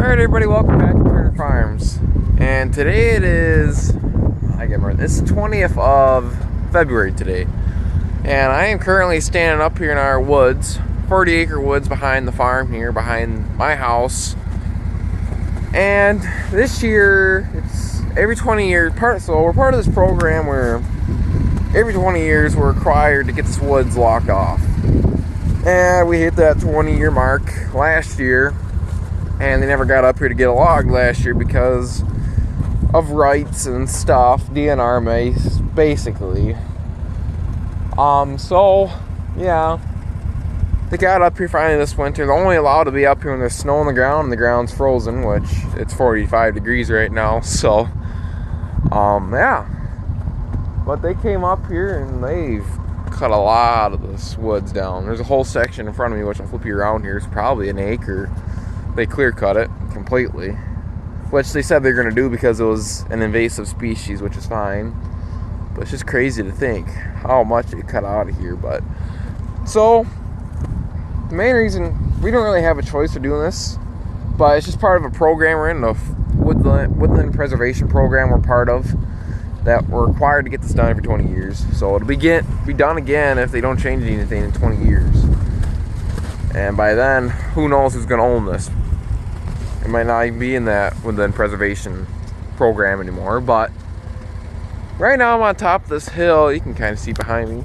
Alright everybody, welcome back to Turner Farms. And today it is, it's the 20th of February today. And I am currently standing up here in our woods, 40-acre woods behind the farm here, behind my house. And this year, it's every 20 years, so we're part of this program where every 20 years we're required to get this woods locked off. And we hit that 20-year mark last year. And they never got up here to get a log last year because of rights and stuff, DNR basically. So yeah, they got up here finally this winter. They're only allowed to be up here when there's snow on the ground and the ground's frozen, which it's 45 degrees right now. So yeah, but they came up here and they've cut a lot of this woods down. There's a whole section in front of me, which I'll flip you around here. It's probably an acre. They clear cut it completely, which they said they're going to do because it was an invasive species, which is fine. But it's just crazy to think how much it cut out of here. But so the main reason, we don't really have a choice for doing this, but it's just part of a program we're in, the woodland preservation program we're part of, that we're required to get this done every 20 years. So it'll be done again if they don't change anything in 20 years. And by then, who knows who's going to own this. It might not even be in that woodland preservation program anymore, but right now I'm on top of this hill. You can kind of see behind me.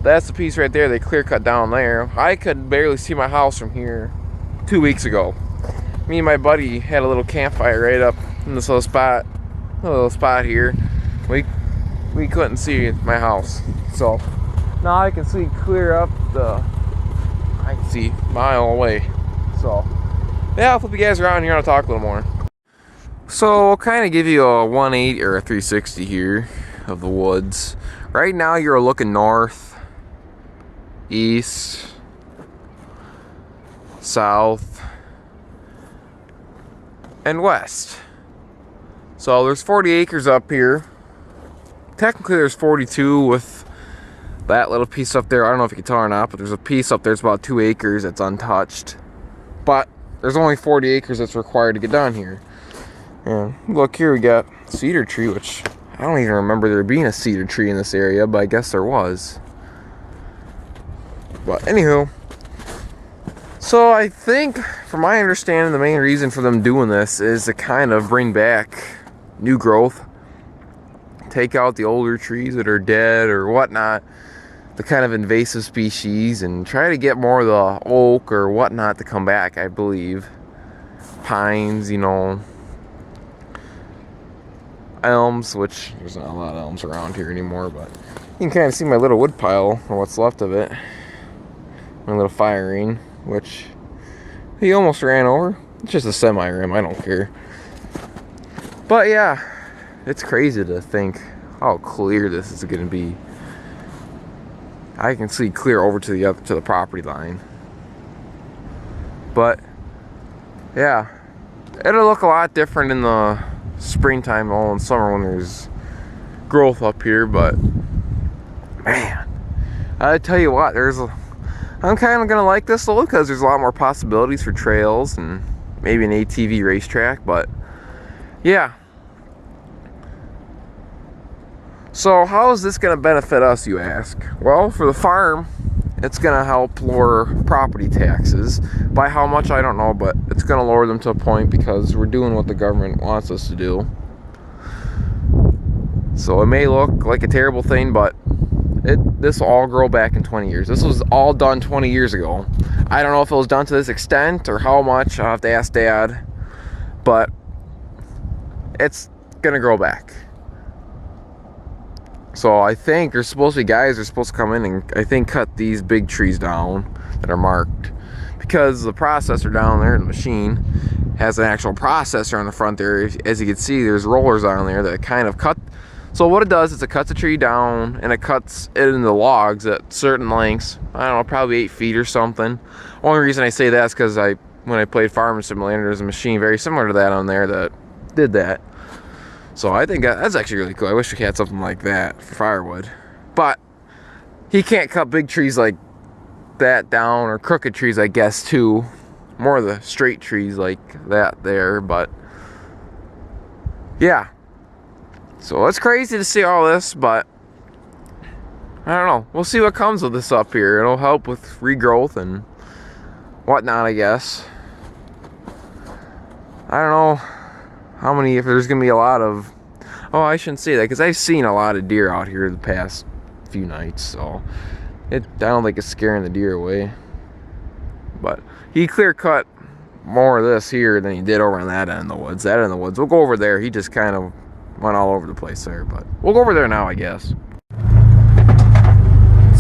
That's the piece right there they clear cut down there. I could barely see my house from here 2 weeks ago. Me and my buddy had a little campfire right up in this little spot here. We couldn't see my house. So now I can see clear up I can see a mile away. So yeah, I'll flip you guys around here and I'll talk a little more. So I'll kind of give you a 180 or a 360 here of the woods. Right now you're looking north, east, south, and west. So there's 40 acres up here. Technically there's 42 with that little piece up there. I don't know if you can tell or not, but there's a piece up there. It's about 2 acres that's untouched. But there's only 40 acres that's required to get down here. And look here, we got cedar tree, which I don't even remember there being a cedar tree in this area, but I guess there was. But anywho, so I think, from my understanding, the main reason for them doing this is to kind of bring back new growth, take out the older trees that are dead or whatnot, the kind of invasive species, and try to get more of the oak or whatnot to come back, I believe. Pines, elms, which there's not a lot of elms around here anymore, but you can kind of see my little wood pile, or what's left of it. My little fire ring, which he almost ran over. It's just a semi-rim, I don't care. But yeah, it's crazy to think how clear this is going to be. I can see clear over to the property line. But yeah, it'll look a lot different in the springtime, all in summer when there's growth up here. But man, I tell you what, I'm kind of gonna like this though, because there's a lot more possibilities for trails and maybe an ATV racetrack. But yeah. So how is this going to benefit us, you ask? Well, for the farm, it's going to help lower property taxes. By how much, I don't know, but it's going to lower them to a point because we're doing what the government wants us to do. So it may look like a terrible thing, but this will all grow back in 20 years. This was all done 20 years ago. I don't know if it was done to this extent or how much. I'll have to ask Dad. But it's going to grow back. So I think there's supposed to be guys that are supposed to come in and I think cut these big trees down that are marked, because the processor down there, the machine, has an actual processor on the front there. As you can see, there's rollers on there that kind of cut. So what it does is it cuts the tree down and it cuts it into logs at certain lengths. I don't know, probably 8 feet or something. Only reason I say that is because when I played Farming Simulator, there's a machine very similar to that on there that did that. So I think that's actually really cool. I wish we had something like that for firewood. But he can't cut big trees like that down, or crooked trees, I guess, too. more of the straight trees like that there, but yeah. So it's crazy to see all this, but I don't know. We'll see what comes with this up here. It'll help with regrowth and whatnot, I guess. I don't know how many, if there's gonna be a lot of, oh, I shouldn't say that, because I've seen a lot of deer out here the past few nights, so I don't think it's scaring the deer away. But he clear cut more of this here than he did over on that end of the woods. That end of the woods, we'll go over there. He just kind of went all over the place there, but we'll go over there now, I guess.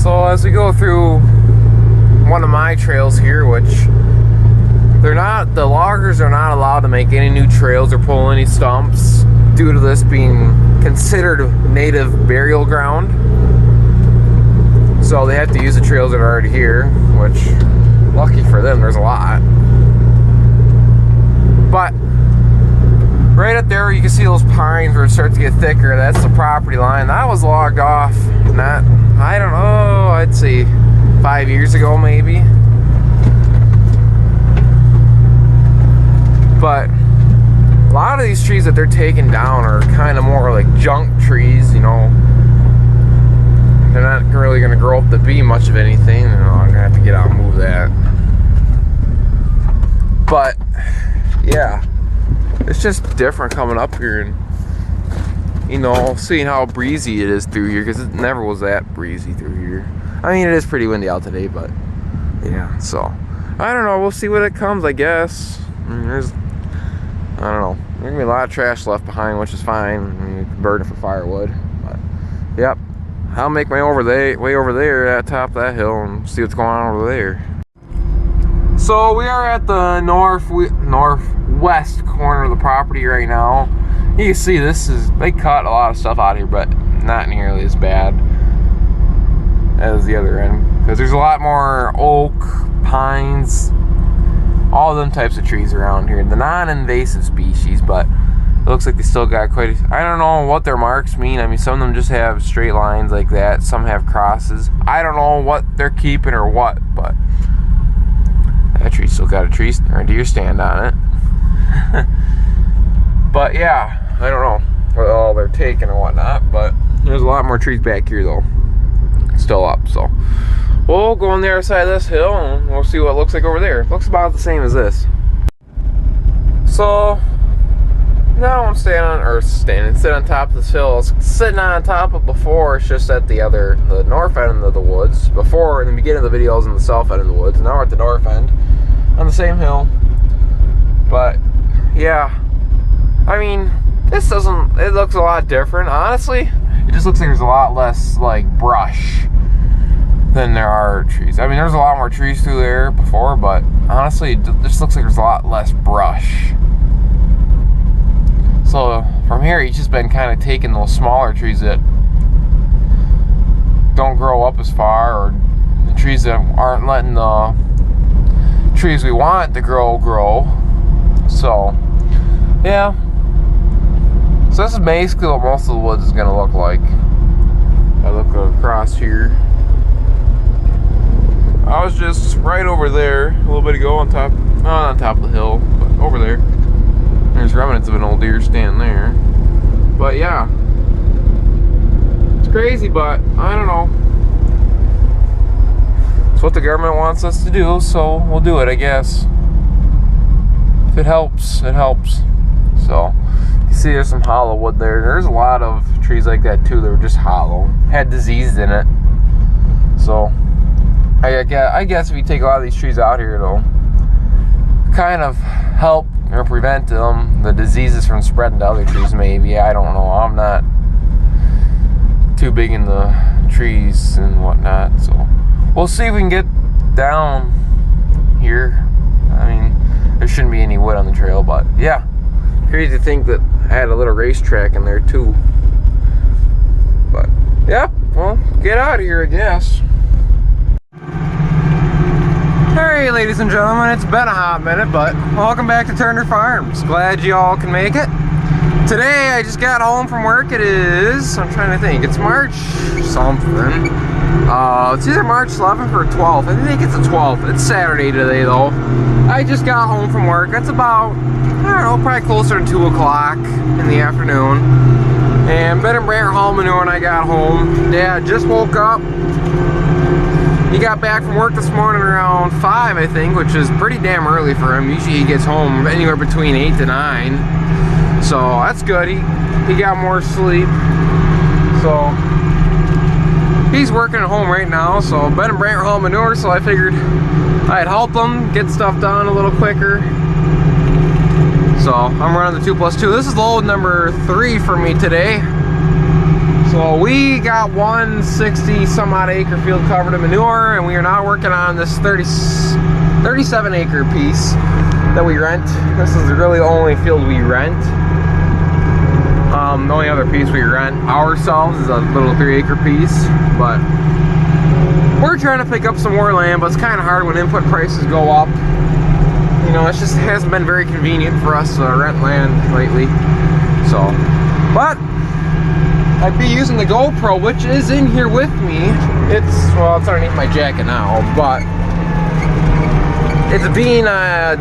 So as we go through one of my trails here, which the loggers are not allowed to make any new trails or pull any stumps due to this being considered native burial ground. So they have to use the trails that are already here, which, lucky for them, there's a lot. But right up there, you can see those pines where it starts to get thicker. That's the property line. That was logged off, not, I don't know, I'd say 5 years ago maybe. But a lot of these trees that they're taking down are kind of more like junk trees, you know. They're not really going to grow up to be much of anything. You know, I'm going to have to get out and move that. But yeah, it's just different coming up here and, you know, seeing how breezy it is through here, because it never was that breezy through here. I mean, it is pretty windy out today, but yeah, so I don't know, we'll see what it comes, I guess. I mean, I don't know, there's gonna be a lot of trash left behind, which is fine. I mean, you can burn it for firewood, but yep, I'll make my way over there at the top of that hill and see what's going on over there. So we are at the northwest corner of the property right now. You can see they cut a lot of stuff out here, but not nearly as bad as the other end, because there's a lot more oak, pines, all of them types of trees around here. The non-invasive species, but it looks like they still got quite I don't know what their marks mean. I mean, some of them just have straight lines like that, some have crosses. I don't know what they're keeping or what, but that tree still got a deer stand on it. But yeah, I don't know what all they're taking or whatnot, but there's a lot more trees back here though, still up. So we'll go on the other side of this hill and we'll see what it looks like over there. It looks about the same as this. So now I'm sitting on top of this hill. I was sitting on top of before, it's just at the north end of the woods. Before, in the beginning of the video, I was in the south end of the woods. Now we're at the north end on the same hill. But yeah, I mean, it looks a lot different. Honestly, it just looks like there's a lot less like brush than there are trees. I mean, there's a lot more trees through there before, but honestly, it just looks like there's a lot less brush. So from here, he's just been kind of taking those smaller trees that don't grow up as far, or the trees that aren't letting the trees we want to grow. So yeah, so this is basically what most of the woods is going to look like. I look across here. I was just right over there a little bit ago not on top of the hill, but over there. There's remnants of an old deer stand there. But yeah, it's crazy, but I don't know. It's what the government wants us to do, so we'll do it, I guess. If it helps, it helps. So you see there's some hollow wood there. There's a lot of trees like that too that were just hollow, had disease in it. So I guess if you take a lot of these trees out here, it'll kind of help or prevent the diseases from spreading to other trees, maybe. I don't know. I'm not too big in the trees and whatnot, so we'll see if we can get down here. I mean, there shouldn't be any wood on the trail, but yeah, crazy to think that I had a little racetrack in there too. But yeah, well, get out of here, I guess. Hey ladies and gentlemen, it's been a hot minute, but welcome back to Turner Farms. Glad you all can make it. Today I just got home from work. I'm trying to think, it's March something. It's either March 11th or 12th. I think it's the 12th. It's Saturday today, though. I just got home from work. It's about, I don't know, probably closer to 2 o'clock in the afternoon. And Ben and Brant were home when I got home. Dad just woke up. He got back from work this morning around 5, I think, which is pretty damn early for him. Usually he gets home anywhere between 8 to 9. So that's good. He got more sleep. So he's working at home right now. So Ben and Brant are hauling manure, so I figured I'd help them get stuff done a little quicker. So I'm running the 2+2. This is load number 3 for me today. So we got 160 some odd acre field covered in manure, and we are now working on this 37 acre piece that we rent. This is really the only field we rent. The only other piece we rent ourselves is a little 3 acre piece, but we're trying to pick up some more land, but it's kind of hard when input prices go up. You know, it just hasn't been very convenient for us to rent land lately. So, but I'd be using the GoPro, which is in here with me. It's underneath my jacket now, but it's being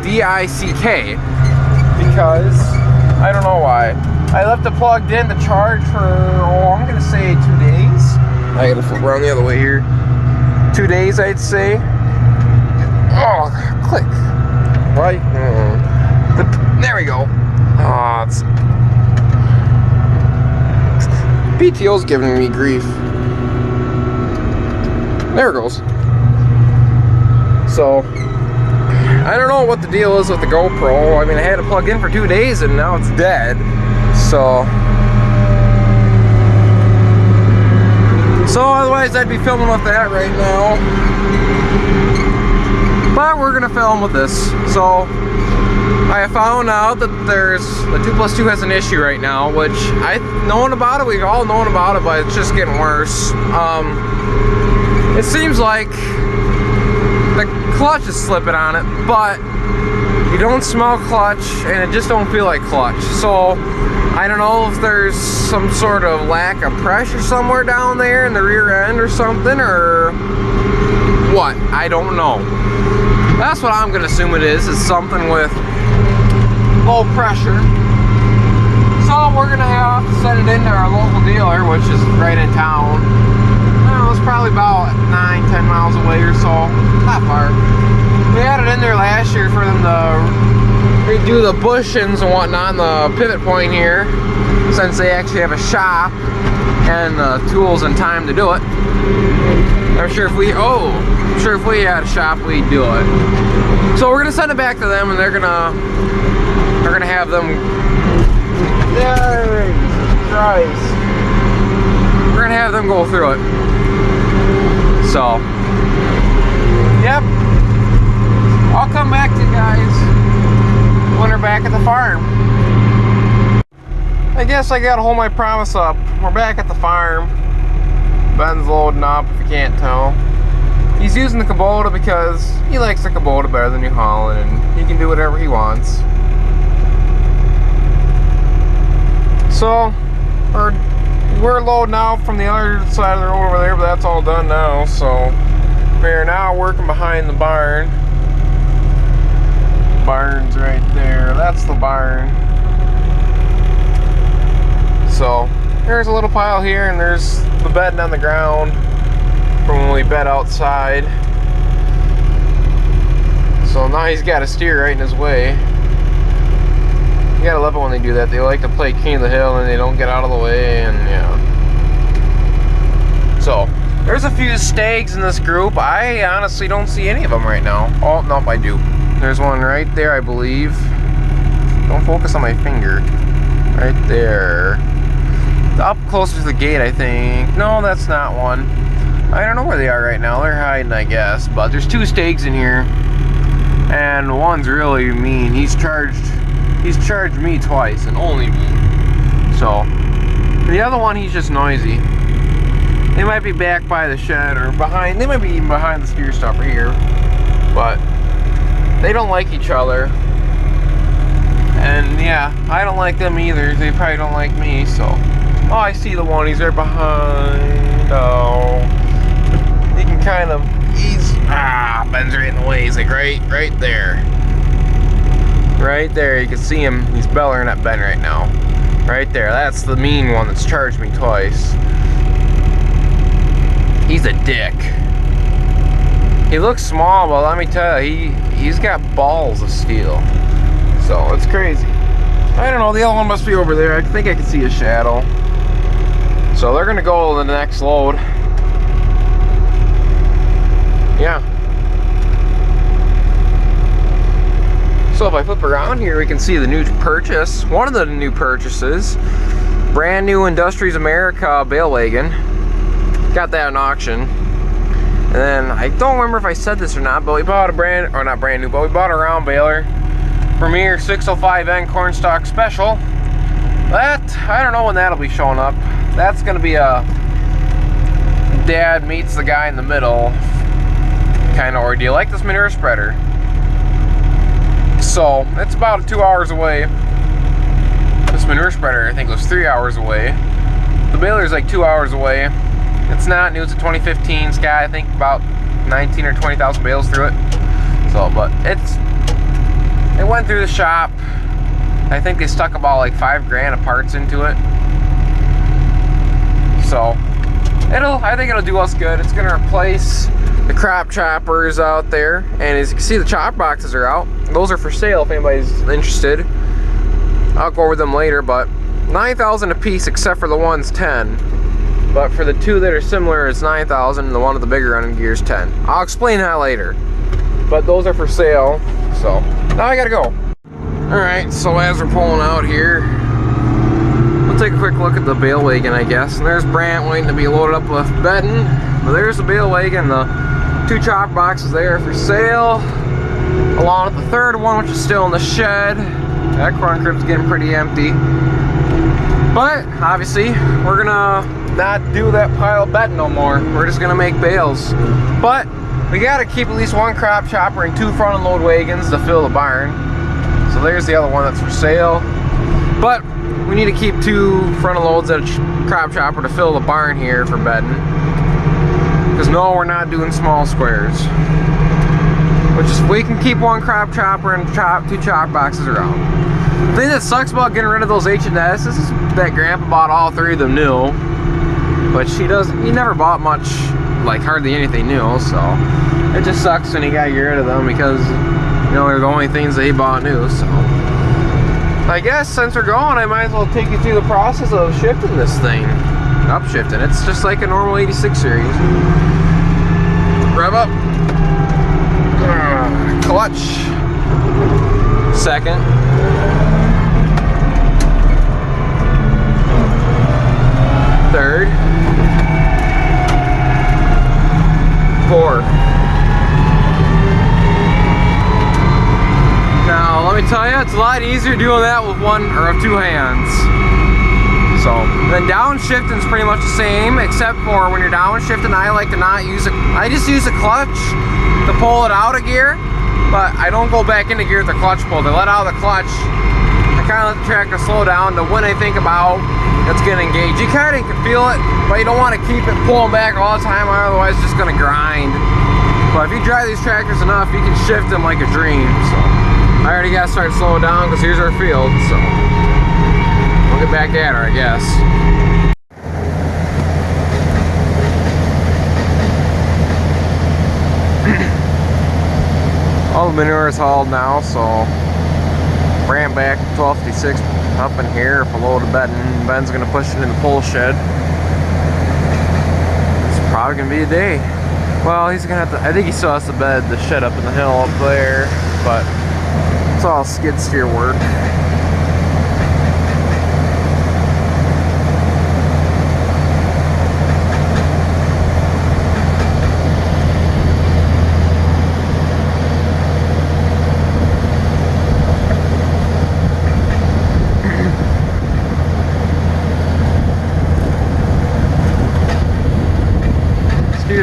DICK because I don't know why. I left it plugged in to charge for, I'm gonna say 2 days. I gotta flip around the other way here. 2 days, I'd say. Oh, click. Right? There we go. PTO's giving me grief. There it goes. So, I don't know what the deal is with the GoPro. I mean, I had it plugged in for 2 days and now it's dead. So otherwise I'd be filming with that right now. But we're gonna film with this. So I found out that the 2+2 has an issue right now, which I've known about it. We've all known about it, but it's just getting worse. It seems like the clutch is slipping on it, but you don't smell clutch, and it just don't feel like clutch. So I don't know if there's some sort of lack of pressure somewhere down there in the rear end or something, or what. I don't know. That's what I'm gonna assume it is something with low pressure. So we're gonna have to send it into our local dealer, which is right in town. It's probably about 9-10 miles away or so. Not far. We had it in there last year for them to redo the bushings and whatnot on the pivot point here, since they actually have a shop and tools and time to do it. I'm sure if we had a shop, we'd do it. So we're gonna send it back to them, and they're gonna have them. Christ. We're gonna have them go through it. So, yep. I'll come back to you guys when we're back at the farm. I guess I gotta hold my promise up. We're back at the farm. Ben's loading up, if you can't tell. He's using the Kubota because he likes the Kubota better than New Holland, and he can do whatever he wants. So, we're loading out from the other side of the road over there, but that's all done now. So, we're now working behind the barn. Barn's right there. That's the barn. So there's a little pile here, and there's the bedding on the ground from when we bed outside. So now he's got a steer right in his way. You gotta love it when they do that. They like to play king of the hill and they don't get out of the way, and yeah. So there's a few stags in this group. I honestly don't see any of them right now. Oh, nope, I do. There's one right there, I believe. Don't focus on my finger. Right there. Up closer to the gate, I think. No, that's not one. I don't know where they are right now. They're hiding, I guess. But there's two stags in here. And one's really mean. He's charged me twice, and only me. So, the other one, he's just noisy. They might be back by the shed or behind. They might be even behind the steer stopper here. But they don't like each other. And yeah, I don't like them either. They probably don't like me, so. Oh, I see the one. He's right behind. Oh. kind of, Ben's right in the way. He's like right there. Right there, you can see him. He's bellering at Ben right now. Right there, that's the mean one that's charged me twice. He's a dick. He looks small, but let me tell you, he's got balls of steel. So it's crazy. I don't know, the other one must be over there. I think I can see a shadow. So they're gonna go to the next load. Yeah. So if I flip around here, we can see the new purchase. One of the new purchases. Brand new Industries America bale wagon. Got that in auction. And then, I don't remember if I said this or not, but we bought a we bought a round baler. Premier 605N Cornstalk Special. That, I don't know when that'll be showing up. That's gonna be a dad meets the guy in the middle kind of ordeal, like this manure spreader. So, it's about 2 hours away. This manure spreader, I think, was 3 hours away. The baler's like 2 hours away. It's not new, it's a 2015 Sky, I think about 19 or 20,000 bales through it. So, but it went through the shop. I think they stuck about like $5 grand of parts into it. So, I think it'll do us good. It's gonna replace the crop choppers out there, and as you can see, the chop boxes are out. Those are for sale if anybody's interested. I'll go over them later, but 9,000 a piece except for the one's 10. But for the two that are similar, it's 9,000, and the one with the bigger running gear is 10. I'll explain that later. But those are for sale, so now I gotta go. Alright, so as we're pulling out here, we'll take a quick look at the bale wagon, I guess. And there's Brant waiting to be loaded up with bedding. But there's the bale wagon, the 2 chop boxes there for sale, along with the third one, which is still in the shed. That corn crib's getting pretty empty. But obviously, we're gonna not do that pile of bedding no more. We're just gonna make bales. But we gotta keep at least 1 crop chopper and 2 front and load wagons to fill the barn. So there's the other one that's for sale. But we need to keep 2 front and loads and a crop chopper to fill the barn here for bedding. Because no, we're not doing small squares. We can keep 1 crop chopper and 2 chop boxes around. The thing that sucks about getting rid of those H&S is that Grandpa bought all 3 of them new. But he never bought much, like hardly anything new, so it just sucks when he got to get rid of them because, you know, they're the only things that he bought new, so. I guess since we're going, I might as well take you through the process of shifting this thing. Upshifting. It's just like a normal 86 series. Rev up. Clutch. Second. Third. 4. Now, let me tell you, it's a lot easier doing that with 1 or 2 hands. So, then downshifting is pretty much the same, except for when you're downshifting, I like to not use it. I just use a clutch to pull it out of gear, but I don't go back into gear with the clutch pull. To let out of the clutch, I kind of let the tractor slow down to when I think about it's going to engage. You kind of can feel it, but you don't want to keep it pulling back all the time, otherwise it's just going to grind. But if you drive these tractors enough, you can shift them like a dream. So, I already got to start slowing down because here's our field. So, we'll get back at her, I guess. All the manure is hauled now, so ran back 1256 up in here for a load of bedding. Ben's gonna push it in the pole shed. It's probably gonna be a day. Well, he's gonna have to, I think he still has to bed the shed up in the hill up there, but it's all skid steer work.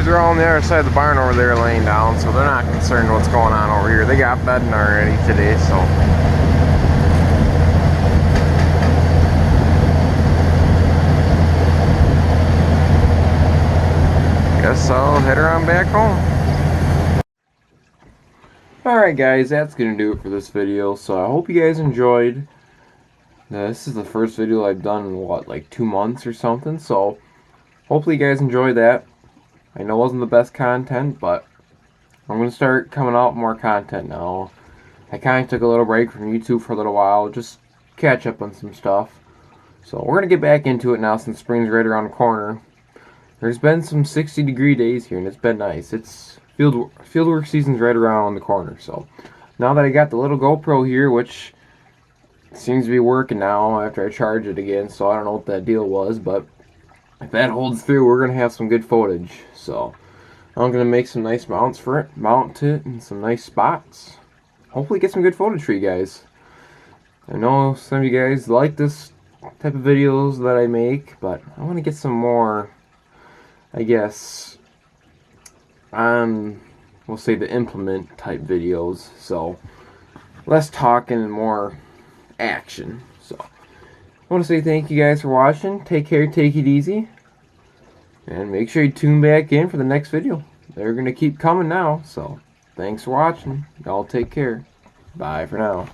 They're all on the other side of the barn over there laying down, so they're not concerned what's going on over here. They got bedding already today, so. Guess I'll head around back home. Alright guys, that's going to do it for this video. So I hope you guys enjoyed. This is the first video I've done in what, like 2 months or something. So hopefully you guys enjoyed that. I know it wasn't the best content, but I'm going to start coming out with more content now. I kind of took a little break from YouTube for a little while, just catch up on some stuff. So we're going to get back into it now since spring's right around the corner. There's been some 60-degree days here, and it's been nice. It's fieldwork season's right around the corner. So now that I got the little GoPro here, which seems to be working now after I charge it again, so I don't know what that deal was, but if that holds through, we're going to have some good footage. So I'm going to make some nice mounts for it, mount it in some nice spots. Hopefully get some good footage for you guys. I know some of you guys like this type of videos that I make, but I want to get some more, I guess, we'll say the implement type videos. So less talking and more action. So I want to say thank you guys for watching. Take care, take it easy, and make sure you tune back in for the next video. They're going to keep coming now, so thanks for watching. Y'all take care. Bye for now.